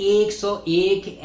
101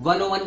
101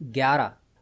11,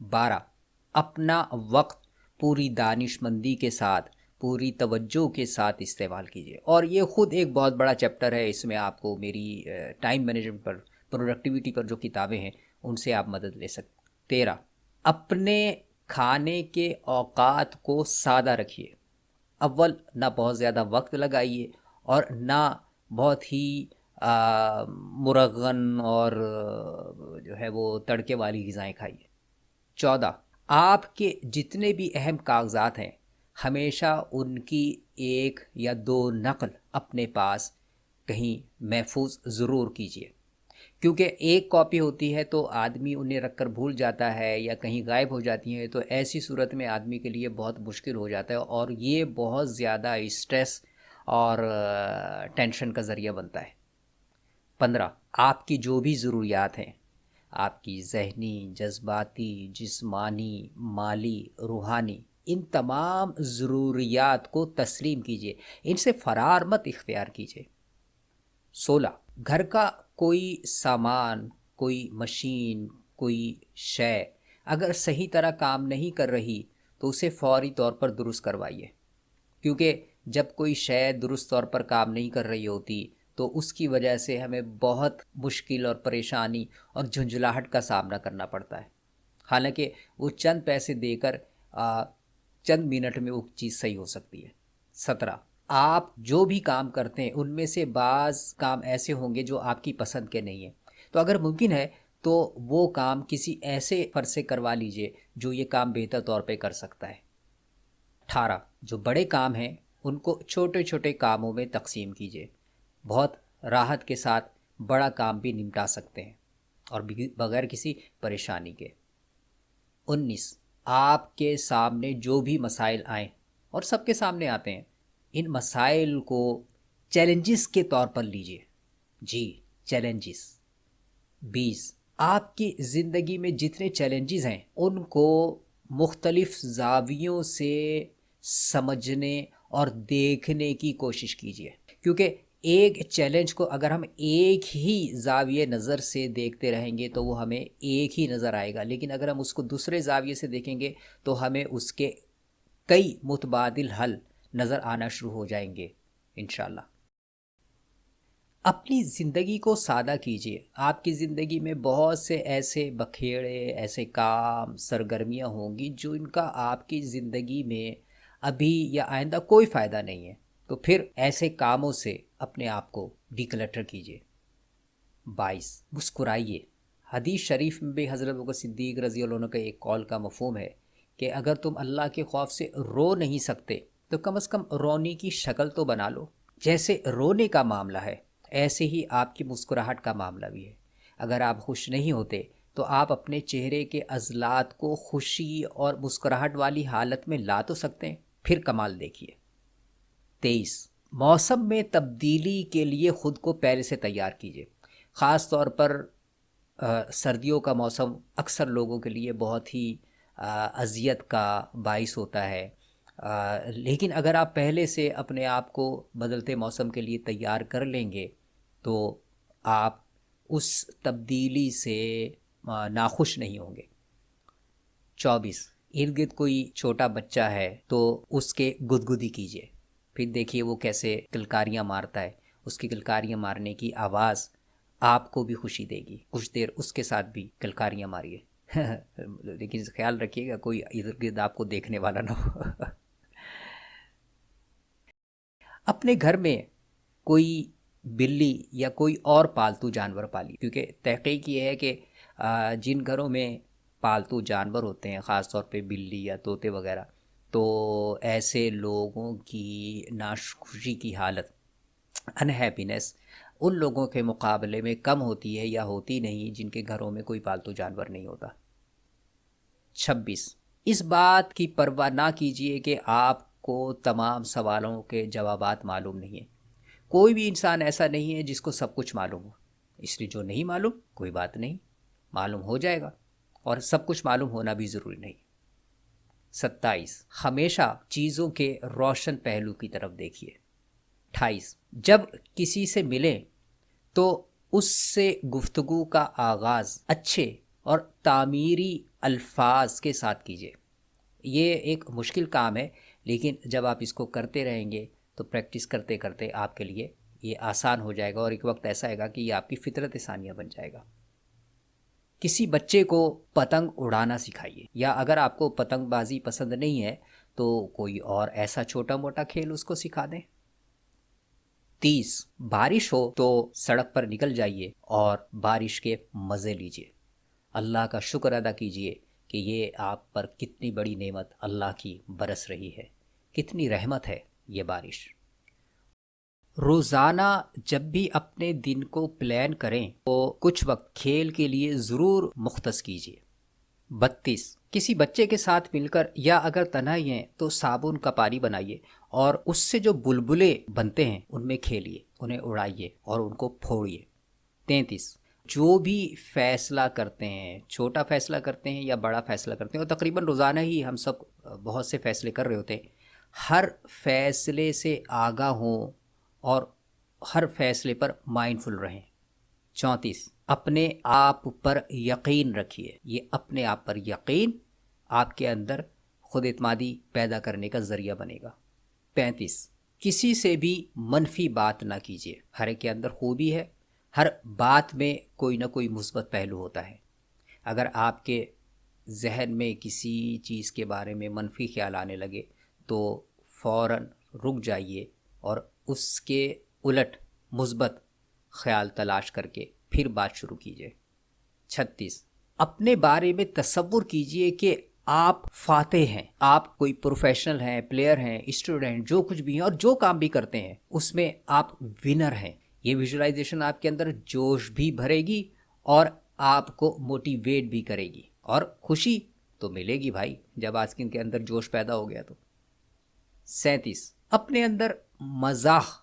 12, اپنا وقت پوری دانش مندی کے ساتھ، پوری توجہ کے ساتھ استعمال کیجیے. اور یہ خود ایک بہت بڑا چیپٹر ہے، اس میں آپ کو میری ٹائم مینجمنٹ پر، پروڈکٹیوٹی پر جو کتابیں ہیں ان سے آپ مدد لے سکتے. 13، اپنے کھانے کے اوقات کو سادہ رکھیے. اول نہ بہت زیادہ وقت لگائیے اور نہ بہت ہی مرغن اور جو ہے وہ تڑکے والی غذائیں کھائیے. 14، آپ کے جتنے بھی اہم کاغذات ہیں ہمیشہ ان کی 1 یا 2 نقل اپنے پاس کہیں محفوظ ضرور کیجیے، کیونکہ ایک کاپی ہوتی ہے تو آدمی انہیں رکھ کر بھول جاتا ہے یا کہیں غائب ہو جاتی ہیں، تو ایسی صورت میں آدمی کے لیے بہت مشکل ہو جاتا ہے اور یہ بہت زیادہ اسٹریس اور ٹینشن کا ذریعہ بنتا ہے. 15، آپ کی جو بھی ضروریات ہیں، آپ کی ذہنی، جذباتی، جسمانی، مالی، روحانی، ان تمام ضروریات کو تسلیم کیجیے، ان سے فرار مت اختیار کیجیے. 16، گھر کا کوئی سامان، کوئی مشین، کوئی شے اگر صحیح طرح کام نہیں کر رہی تو اسے فوری طور پر درست کروائیے، کیونکہ جب کوئی شے درست طور پر کام نہیں کر رہی ہوتی تو اس کی وجہ سے ہمیں بہت مشکل اور پریشانی اور جھنجھلاہٹ کا سامنا کرنا پڑتا ہے، حالانکہ وہ چند پیسے دے کر چند منٹ میں وہ چیز صحیح ہو سکتی ہے. 17، آپ جو بھی کام کرتے ہیں ان میں سے بعض کام ایسے ہوں گے جو آپ کی پسند کے نہیں ہیں، تو اگر ممکن ہے تو وہ کام کسی ایسے فرد سے کروا لیجئے جو یہ کام بہتر طور پہ کر سکتا ہے. 18، جو بڑے کام ہیں ان کو چھوٹے چھوٹے کاموں میں تقسیم کیجیے، بہت راحت کے ساتھ بڑا کام بھی نمٹا سکتے ہیں اور بغیر کسی پریشانی کے. 19، آپ کے سامنے جو بھی مسائل آئیں اور سب کے سامنے آتے ہیں، ان مسائل کو چیلنجز کے طور پر لیجئے. جی، چیلنجز. 20، آپ کی زندگی میں جتنے چیلنجز ہیں ان کو مختلف زاویوں سے سمجھنے اور دیکھنے کی کوشش کیجیے، کیونکہ ایک چیلنج کو اگر ہم ایک ہی زاویے نظر سے دیکھتے رہیں گے تو وہ ہمیں ایک ہی نظر آئے گا، لیکن اگر ہم اس کو دوسرے زاویے سے دیکھیں گے تو ہمیں اس کے کئی متبادل حل نظر آنا شروع ہو جائیں گے انشاءاللہ. اپنی زندگی کو سادہ کیجیے. آپ کی زندگی میں بہت سے ایسے بکھیڑے، ایسے کام، سرگرمیاں ہوں گی جو ان کا آپ کی زندگی میں ابھی یا آئندہ کوئی فائدہ نہیں ہے، تو پھر ایسے کاموں سے اپنے آپ کو ڈی کلٹر کیجیے. 22، مسکرائیے. حدیث شریف میں بھی حضرت ابوبکر صدیق رضی اللہ عنہ کا ایک قول کا مفہوم ہے کہ اگر تم اللہ کے خوف سے رو نہیں سکتے تو کم از کم رونے کی شکل تو بنا لو. جیسے رونے کا معاملہ ہے ایسے ہی آپ کی مسکراہٹ کا معاملہ بھی ہے. اگر آپ خوش نہیں ہوتے تو آپ اپنے چہرے کے عضلات کو خوشی اور مسکراہٹ والی حالت میں لا تو سکتے ہیں، پھر کمال دیکھیے. 23، موسم میں تبدیلی کے لیے خود کو پہلے سے تیار کیجیے. خاص طور پر سردیوں کا موسم اکثر لوگوں کے لیے بہت ہی اذیت کا باعث ہوتا ہے، لیکن اگر آپ پہلے سے اپنے آپ کو بدلتے موسم کے لیے تیار کر لیں گے تو آپ اس تبدیلی سے ناخوش نہیں ہوں گے. 24، ارد گرد کوئی چھوٹا بچہ ہے تو اس کے گدگدی کیجیے، پھر دیکھیے وہ کیسے کلکاریاں مارتا ہے. اس کی کلکاریاں مارنے کی آواز آپ کو بھی خوشی دے گی، کچھ دیر اس کے ساتھ بھی کلکاریاں ماریے. لیکن خیال رکھیے گا کوئی ارد گرد آپ کو دیکھنے والا نہ ہو. اپنے گھر میں کوئی بلی یا کوئی اور پالتو جانور پالی، کیونکہ تحقیق یہ ہے کہ جن گھروں میں پالتو جانور ہوتے ہیں، خاص طور پہ بلی یا طوطے وغیرہ، تو ایسے لوگوں کی ناخوشی کی حالت، انہیپینس، ان لوگوں کے مقابلے میں کم ہوتی ہے یا ہوتی نہیں جن کے گھروں میں کوئی پالتو جانور نہیں ہوتا. 26، اس بات کی پرواہ نہ کیجیے کہ آپ کو تمام سوالوں کے جوابات معلوم نہیں ہیں. کوئی بھی انسان ایسا نہیں ہے جس کو سب کچھ معلوم ہو، اس لیے جو نہیں معلوم کوئی بات نہیں، معلوم ہو جائے گا، اور سب کچھ معلوم ہونا بھی ضروری نہیں. 27، ہمیشہ چیزوں کے روشن پہلو کی طرف دیکھیے. 28، جب کسی سے ملیں تو اس سے گفتگو کا آغاز اچھے اور تعمیری الفاظ کے ساتھ کیجیے۔ یہ ایک مشکل کام ہے، لیکن جب آپ اس کو کرتے رہیں گے تو پریکٹس کرتے کرتے آپ کے لیے یہ آسان ہو جائے گا، اور ایک وقت ایسا آئے گا کہ یہ آپ کی فطرت ثانیہ بن جائے گا۔ کسی بچے کو پتنگ اڑانا سکھائیے، یا اگر آپ کو پتنگ بازی پسند نہیں ہے تو کوئی اور ایسا چھوٹا موٹا کھیل اس کو سکھا دیں۔ 30، بارش ہو تو سڑک پر نکل جائیے اور بارش کے مزے لیجیے۔ اللہ کا شکر ادا کیجیے کہ یہ آپ پر کتنی بڑی نعمت اللہ کی برس رہی ہے، کتنی رحمت ہے یہ بارش۔ روزانہ جب بھی اپنے دن کو پلان کریں تو کچھ وقت کھیل کے لیے ضرور مختص کیجیے۔ 32، کسی بچے کے ساتھ مل کر یا اگر تنہائی ہیں تو صابن کا پانی بنائیے اور اس سے جو بلبلے بنتے ہیں ان میں کھیلیے، انہیں اڑائیے اور ان کو پھوڑیے۔ 33، جو بھی فیصلہ کرتے ہیں، چھوٹا فیصلہ کرتے ہیں یا بڑا فیصلہ کرتے ہیں، اور تقریباً روزانہ ہی ہم سب بہت سے فیصلے کر رہے ہوتے ہیں، ہر فیصلے سے آگاہ ہوں اور ہر فیصلے پر مائنڈفل رہیں۔ 34، اپنے آپ پر یقین رکھیے، یہ اپنے آپ پر یقین آپ کے اندر خود اعتمادی پیدا کرنے کا ذریعہ بنے گا۔ 35، کسی سے بھی منفی بات نہ کیجیے، ہر ایک کے اندر خوبی ہے، ہر بات میں کوئی نہ کوئی مثبت پہلو ہوتا ہے۔ اگر آپ کے ذہن میں کسی چیز کے بارے میں منفی خیال آنے لگے تو فوراً رک جائیے اور اس کے الٹ مثبت خیال تلاش کر کے پھر بات شروع کیجیے۔ 36، اپنے بارے میں تصور کیجیے کہ آپ فاتح ہیں، آپ کوئی پروفیشنل ہیں، پلیئر ہیں، اسٹوڈنٹ، جو کچھ بھی ہیں اور جو کام بھی کرتے ہیں اس میں آپ ونر ہیں۔ یہ ویژولائزیشن آپ کے اندر جوش بھی بھرے گی اور آپ کو موٹیویٹ بھی کرے گی، اور خوشی تو ملے گی بھائی جب آج کے اندر جوش پیدا ہو گیا تو۔ 37، اپنے اندر مذاق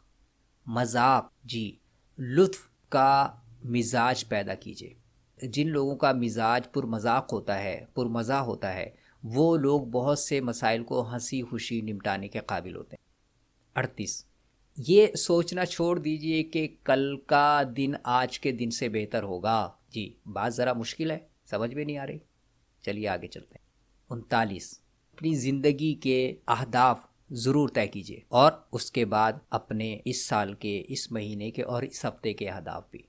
لطف کا مزاج پیدا کیجیے۔ جن لوگوں کا مزاج پرمذاق ہوتا ہے، پرمزاح ہوتا ہے، وہ لوگ بہت سے مسائل کو ہنسی خوشی نمٹانے کے قابل ہوتے ہیں۔ 38، یہ سوچنا چھوڑ دیجئے کہ کل کا دن آج کے دن سے بہتر ہوگا۔ بات ذرا مشکل ہے، سمجھ میں نہیں آ رہی، چلیے آگے چلتے ہیں۔ 39، اپنی زندگی کے اہداف ضرور طے کیجیے، اور اس کے بعد اپنے اس سال کے، اس مہینے کے اور اس ہفتے کے اہداف بھی۔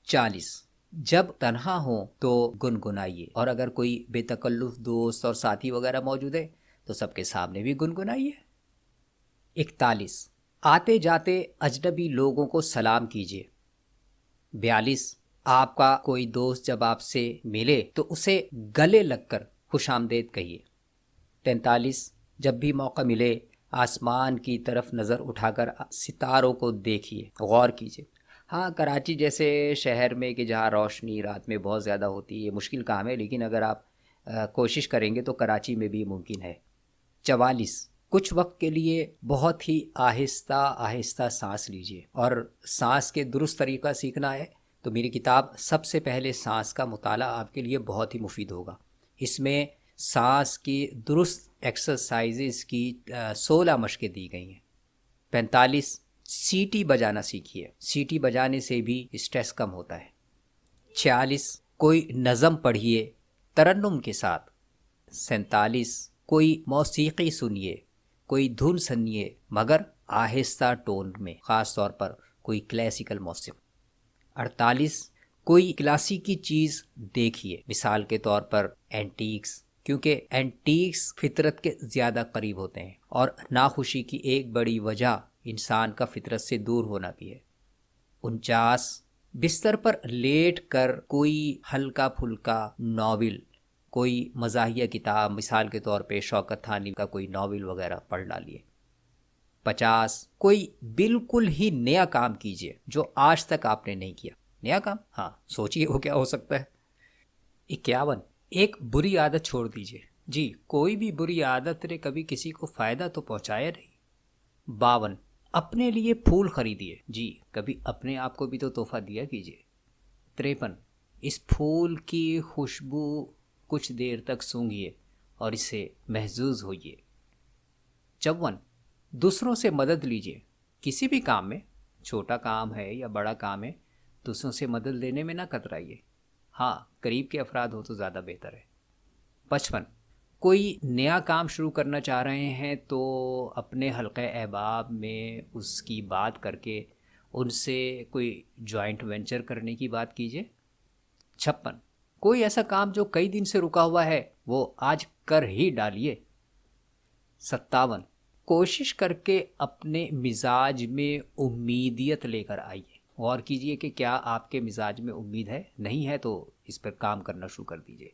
40، جب تنہا ہوں تو گنگنائیے، اور اگر کوئی بے تکلف دوست اور ساتھی وغیرہ موجود ہے تو سب کے سامنے بھی گنگنائیے۔ 41، آتے جاتے اجنبی لوگوں کو سلام کیجیے۔ 42، آپ کا کوئی دوست جب آپ سے ملے تو اسے گلے لگ کر خوش آمدید کہیے۔ 43، جب بھی موقع ملے آسمان کی طرف نظر اٹھا کر ستاروں کو دیکھیے، غور کیجیے۔ ہاں، کراچی جیسے شہر میں کہ جہاں روشنی رات میں بہت زیادہ ہوتی ہے، یہ مشکل کام ہے، لیکن اگر آپ کوشش کریں گے تو کراچی میں بھی ممکن ہے۔ 44، کچھ وقت کے لیے بہت ہی آہستہ آہستہ سانس لیجیے، اور سانس کے درست طریقہ سیکھنا ہے تو میری کتاب سب سے پہلے سانس کا مطالعہ آپ کے لیے بہت ہی مفید ہوگا۔ اس میں سانس کی درست ایکسرسائزز کی 16 مشقیں دی گئی ہیں۔ 45، سیٹی بجانا سیکھیے، سیٹی بجانے سے بھی اسٹریس کم ہوتا ہے۔ 46، کوئی نظم پڑھیے ترنم کے ساتھ۔ 47، کوئی موسیقی سنیے، کوئی دھن سنیے مگر آہستہ ٹون میں، خاص طور پر کوئی کلاسیکل موسیقی۔ 48، کوئی کلاسیکی چیز دیکھیے، مثال کے طور پر اینٹیکس، کیونکہ اینٹیکس فطرت کے زیادہ قریب ہوتے ہیں، اور ناخوشی کی ایک بڑی وجہ انسان کا فطرت سے دور ہونا بھی ہے۔ 49، بستر پر لیٹ کر کوئی ہلکا پھلکا ناول، کوئی مزاحیہ کتاب، مثال کے طور پہ شوکت تھانی کا کوئی ناول وغیرہ پڑھ ڈالیے۔ 50، کوئی بالکل ہی نیا کام کیجیے جو آج تک آپ نے نہیں کیا۔ نیا کام، ہاں سوچیے وہ کیا ہو سکتا ہے۔ 51، ایک بری عادت چھوڑ دیجیے۔ کوئی بھی بری عادت نے کبھی کسی کو فائدہ تو پہنچایا نہیں۔ 52، اپنے لیے پھول خریدیے۔ کبھی اپنے آپ کو بھی تو تحفہ دیا کیجیے۔ 53، اس پھول کی خوشبو کچھ دیر تک سونگھیے اور اسے محظوظ ہوئیے۔ 54، دوسروں سے مدد لیجیے، کسی بھی کام میں، چھوٹا کام ہے یا بڑا کام ہے، دوسروں سے مدد لینے میں نہ کترائیے۔ ہاں قریب کے افراد ہو تو زیادہ بہتر ہے۔ 55، کوئی نیا کام شروع کرنا چاہ رہے ہیں تو اپنے حلقہ احباب میں اس کی بات کر کے ان سے کوئی جوائنٹ وینچر کرنے کی بات کیجیے۔ 56، کوئی ایسا کام جو کئی دن سے رکا ہوا ہے وہ آج کر ہی ڈالیے۔ 57، کوشش کر کے اپنے مزاج میں امیدیت لے کر آئیے۔ غور کیجئے کہ کیا آپ کے مزاج میں امید ہے، نہیں ہے تو اس پر کام کرنا شروع کر دیجئے۔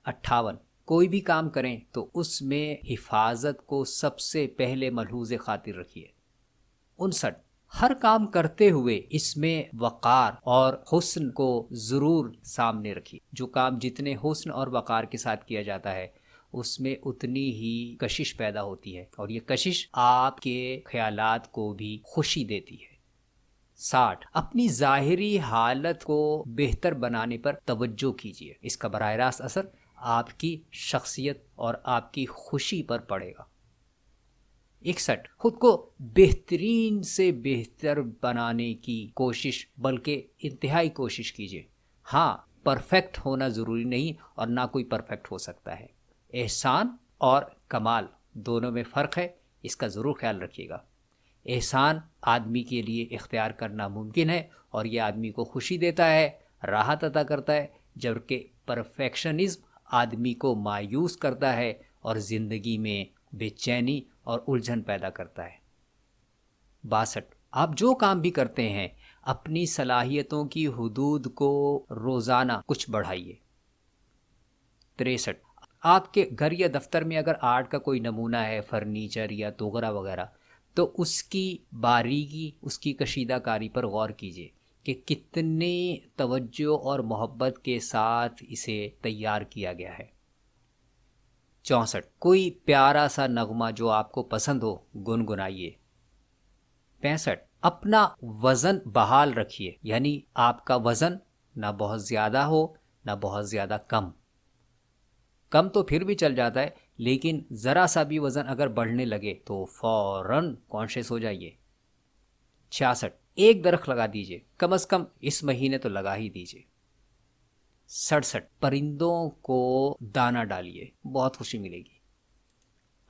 58، کوئی بھی کام کریں تو اس میں حفاظت کو سب سے پہلے ملحوظ خاطر رکھیے۔ 59، ہر کام کرتے ہوئے اس میں وقار اور حسن کو ضرور سامنے رکھیے۔ جو کام جتنے حسن اور وقار کے ساتھ کیا جاتا ہے اس میں اتنی ہی کشش پیدا ہوتی ہے، اور یہ کشش آپ کے خیالات کو بھی خوشی دیتی ہے۔ 60، اپنی ظاہری حالت کو بہتر بنانے پر توجہ کیجیے، اس کا براہ راست اثر آپ کی شخصیت اور آپ کی خوشی پر پڑے گا۔ 61، خود کو بہترین سے بہتر بنانے کی کوشش، بلکہ انتہائی کوشش کیجیے۔ ہاں پرفیکٹ ہونا ضروری نہیں اور نہ کوئی پرفیکٹ ہو سکتا ہے۔ احسان اور کمال دونوں میں فرق ہے، اس کا ضرور خیال رکھیے گا۔ احسان آدمی کے لیے اختیار کرنا ممکن ہے اور یہ آدمی کو خوشی دیتا ہے، راحت عطا کرتا ہے، جبکہ پرفیکشنزم آدمی کو مایوس کرتا ہے اور زندگی میں بے چینی اور الجھن پیدا کرتا ہے۔ 62، آپ جو کام بھی کرتے ہیں اپنی صلاحیتوں کی حدود کو روزانہ کچھ بڑھائیے۔ 63، آپ کے گھر یا دفتر میں اگر آرٹ کا کوئی نمونہ ہے، فرنیچر یا توغرا وغیرہ، تو اس کی باریکی، اس کی کشیدہ کاری پر غور کیجیے کہ کتنی توجہ اور محبت کے ساتھ اسے تیار کیا گیا ہے۔ 64، کوئی پیارا سا نغمہ جو آپ کو پسند ہو گنگنائیے۔ 65، اپنا وزن بحال رکھیے، یعنی آپ کا وزن نہ بہت زیادہ ہو نہ بہت زیادہ کم تو پھر بھی چل جاتا ہے، لیکن ذرا سا بھی وزن اگر بڑھنے لگے تو فوراً کانشیس ہو جائیے۔ 66، ایک درخت لگا دیجئے، کم از کم اس مہینے تو لگا ہی دیجئے۔ 67، پرندوں کو دانہ ڈالیے، بہت خوشی ملے گی۔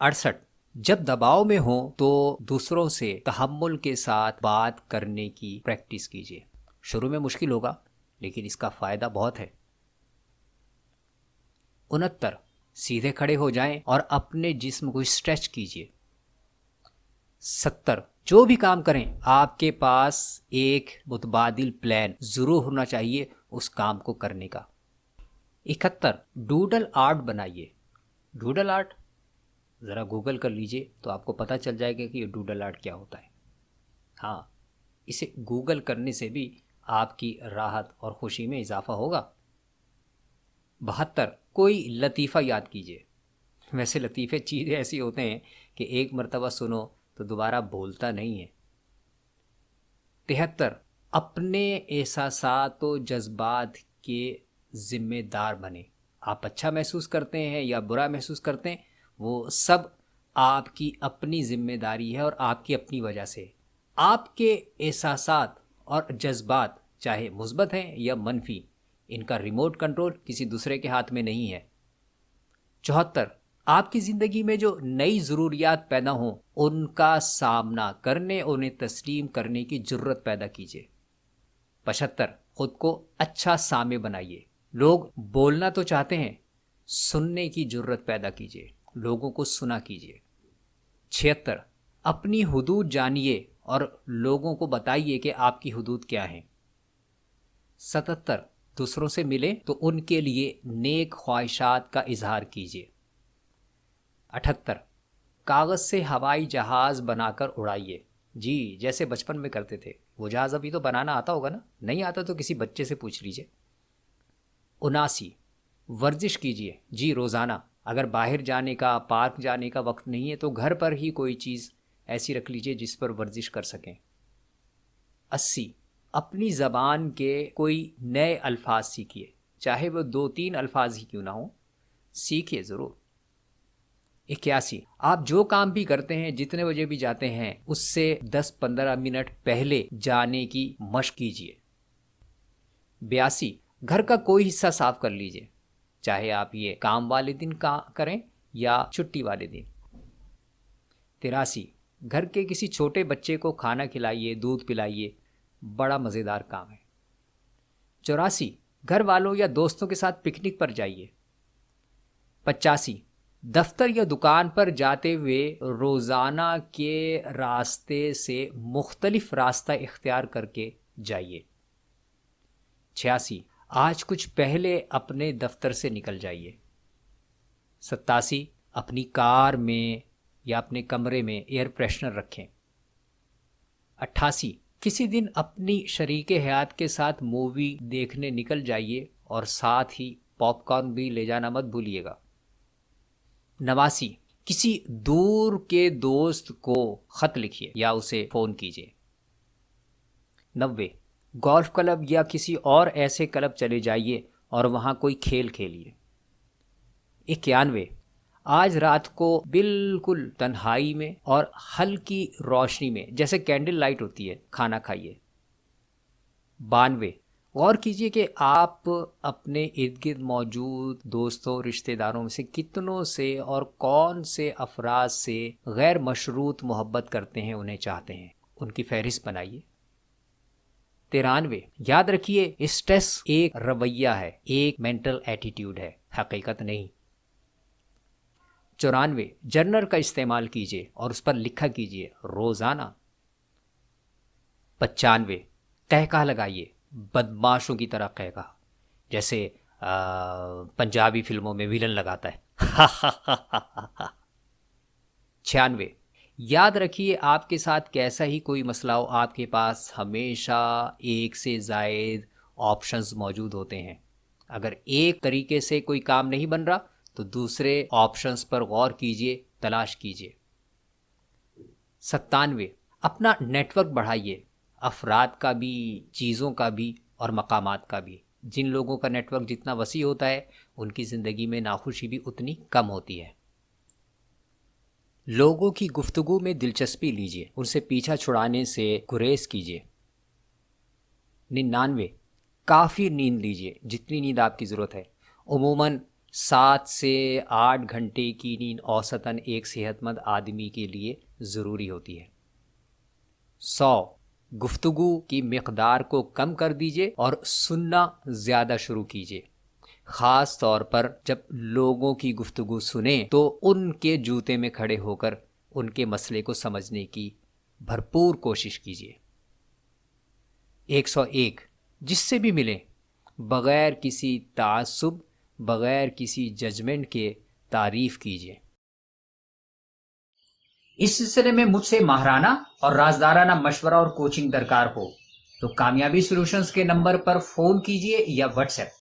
68، جب دباؤ میں ہوں تو دوسروں سے تحمل کے ساتھ بات کرنے کی پریکٹس کیجیے۔ شروع میں مشکل ہوگا لیکن اس کا فائدہ بہت ہے۔ 69، سیدھے کھڑے ہو جائیں اور اپنے جسم کو اسٹریچ کیجیے۔ 70، جو بھی کام کریں آپ کے پاس ایک متبادل پلان ضرور ہونا چاہیے اس کام کو کرنے کا۔ 71، ڈوڈل آرٹ بنائیے۔ ڈوڈل آرٹ ذرا گوگل کر لیجئے تو آپ کو پتہ چل جائے گا کہ یہ ڈوڈل آرٹ کیا ہوتا ہے۔ ہاں اسے گوگل کرنے سے بھی آپ کی راحت اور خوشی میں اضافہ ہوگا۔ 72، کوئی لطیفہ یاد کیجیے۔ ویسے لطیفے چیزیں ایسی ہوتے ہیں کہ ایک مرتبہ سنو تو دوبارہ بھولتا نہیں ہے۔ 73، اپنے احساسات و جذبات کے ذمہ دار بنیں۔ آپ اچھا محسوس کرتے ہیں یا برا محسوس کرتے ہیں وہ سب آپ کی اپنی ذمہ داری ہے اور آپ کی اپنی وجہ سے۔ آپ کے احساسات اور جذبات چاہے مثبت ہیں یا منفی، ان کا ریموٹ کنٹرول کسی دوسرے کے ہاتھ میں نہیں ہے۔ 74، آپ کی زندگی میں جو نئی ضروریات پیدا ہوں ان کا سامنا کرنے، انہیں تسلیم کرنے کی جرت پیدا کیجیے۔ 75، خود کو اچھا سامع بنائیے۔ لوگ بولنا تو چاہتے ہیں، سننے کی جرت پیدا کیجیے، لوگوں کو سنا کیجیے۔ 76، اپنی حدود جانیے اور لوگوں کو بتائیے کہ آپ کی حدود کیا ہیں۔ 77، دوسروں سے ملیں تو ان کے لیے نیک خواہشات کا اظہار کیجیے۔ 78، کاغذ سے ہوائی جہاز بنا کر اڑائیے، جی جیسے بچپن میں کرتے تھے۔ وہ جہاز ابھی تو بنانا آتا ہوگا نا، نہیں آتا تو کسی بچے سے پوچھ لیجیے۔ 79، ورزش کیجیے، جی روزانہ۔ اگر باہر جانے کا، پارک جانے کا وقت نہیں ہے تو گھر پر ہی کوئی چیز ایسی رکھ لیجیے جس پر ورزش کر سکیں۔ 80، اپنی زبان کے کوئی نئے الفاظ سیکھیے، چاہے وہ 2-3 الفاظ ہی کیوں نہ ہوں، سیکھیے ضرور۔ 81، آپ جو کام بھی کرتے ہیں، جتنے بجے بھی جاتے ہیں، اس سے 10-15 منٹ پہلے جانے کی مشق کیجیے۔ 82، گھر کا کوئی حصہ صاف کر لیجئے، چاہے آپ یہ کام والے دن کریں یا چھٹی والے دن۔ 83 گھر کے کسی چھوٹے بچے کو کھانا کھلائیے، دودھ پلائیے، بڑا مزیدار کام ہے۔ 84 گھر والوں یا دوستوں کے ساتھ پکنک پر جائیے۔ 85 دفتر یا دکان پر جاتے ہوئے روزانہ کے راستے سے مختلف راستہ اختیار کر کے جائیے۔ 86 آج کچھ پہلے اپنے دفتر سے نکل جائیے۔ 87 اپنی کار میں یا اپنے کمرے میں ایئر فریشنر رکھیں۔ 88 کسی دن اپنی شریک حیات کے ساتھ مووی دیکھنے نکل جائیے اور ساتھ ہی پاپ کارن بھی لے جانا مت بھولیے گا۔ 89 کسی دور کے دوست کو خط لکھیے یا اسے فون کیجیے۔ 90 گولف کلب یا کسی اور ایسے کلب چلے جائیے اور وہاں کوئی کھیل کھیلیے۔ 91 آج رات کو بالکل تنہائی میں اور ہلکی روشنی میں، جیسے کینڈل لائٹ ہوتی ہے، کھانا کھائیے۔ 92 غور کیجئے کہ آپ اپنے ارد گرد موجود دوستوں، رشتہ داروں میں سے کتنوں سے اور کون سے افراد سے غیر مشروط محبت کرتے ہیں، انہیں چاہتے ہیں، ان کی فہرست بنائیے۔ 93 یاد رکھیے اسٹریس ایک رویہ ہے، ایک مینٹل ایٹیٹیوڈ ہے، حقیقت نہیں۔ 94 جرنل کا استعمال کیجیے اور اس پر لکھا کیجیے روزانہ۔ 95 قہقہ لگائیے، بدماشوں کی طرح قہقہ، جیسے پنجابی فلموں میں ویلن لگاتا ہے۔ 96 یاد رکھیے آپ کے ساتھ کیسا ہی کوئی مسئلہ ہو، آپ کے پاس ہمیشہ ایک سے زائد آپشنز موجود ہوتے ہیں۔ اگر ایک طریقے سے کوئی کام نہیں بن رہا تو دوسرے آپشنز پر غور کیجئے، تلاش کیجئے۔ 97 اپنا نیٹ ورک بڑھائیے، افراد کا بھی، چیزوں کا بھی اور مقامات کا بھی۔ جن لوگوں کا نیٹ ورک جتنا وسیع ہوتا ہے ان کی زندگی میں ناخوشی بھی اتنی کم ہوتی ہے۔ لوگوں کی گفتگو میں دلچسپی لیجئے، ان سے پیچھا چھڑانے سے گریز کیجئے۔ 99 کافی نیند لیجئے، جتنی نیند آپ کی ضرورت ہے۔ عموماً 7 سے 8 گھنٹے کی نیند اوسطاً ایک صحت مند آدمی کے لیے ضروری ہوتی ہے۔ 100 گفتگو کی مقدار کو کم کر دیجئے اور سننا زیادہ شروع کیجئے۔ خاص طور پر جب لوگوں کی گفتگو سنیں تو ان کے جوتے میں کھڑے ہو کر ان کے مسئلے کو سمجھنے کی بھرپور کوشش کیجیے۔ 101 جس سے بھی ملیں بغیر کسی تعصب، بغیر کسی ججمنٹ کے تعریف کیجیے۔ اس سلسلے میں مجھ سے ماہرانہ اور رازدارانہ مشورہ اور کوچنگ درکار ہو تو کامیابی سولوشنز کے نمبر پر فون کیجیے یا واٹس ایپ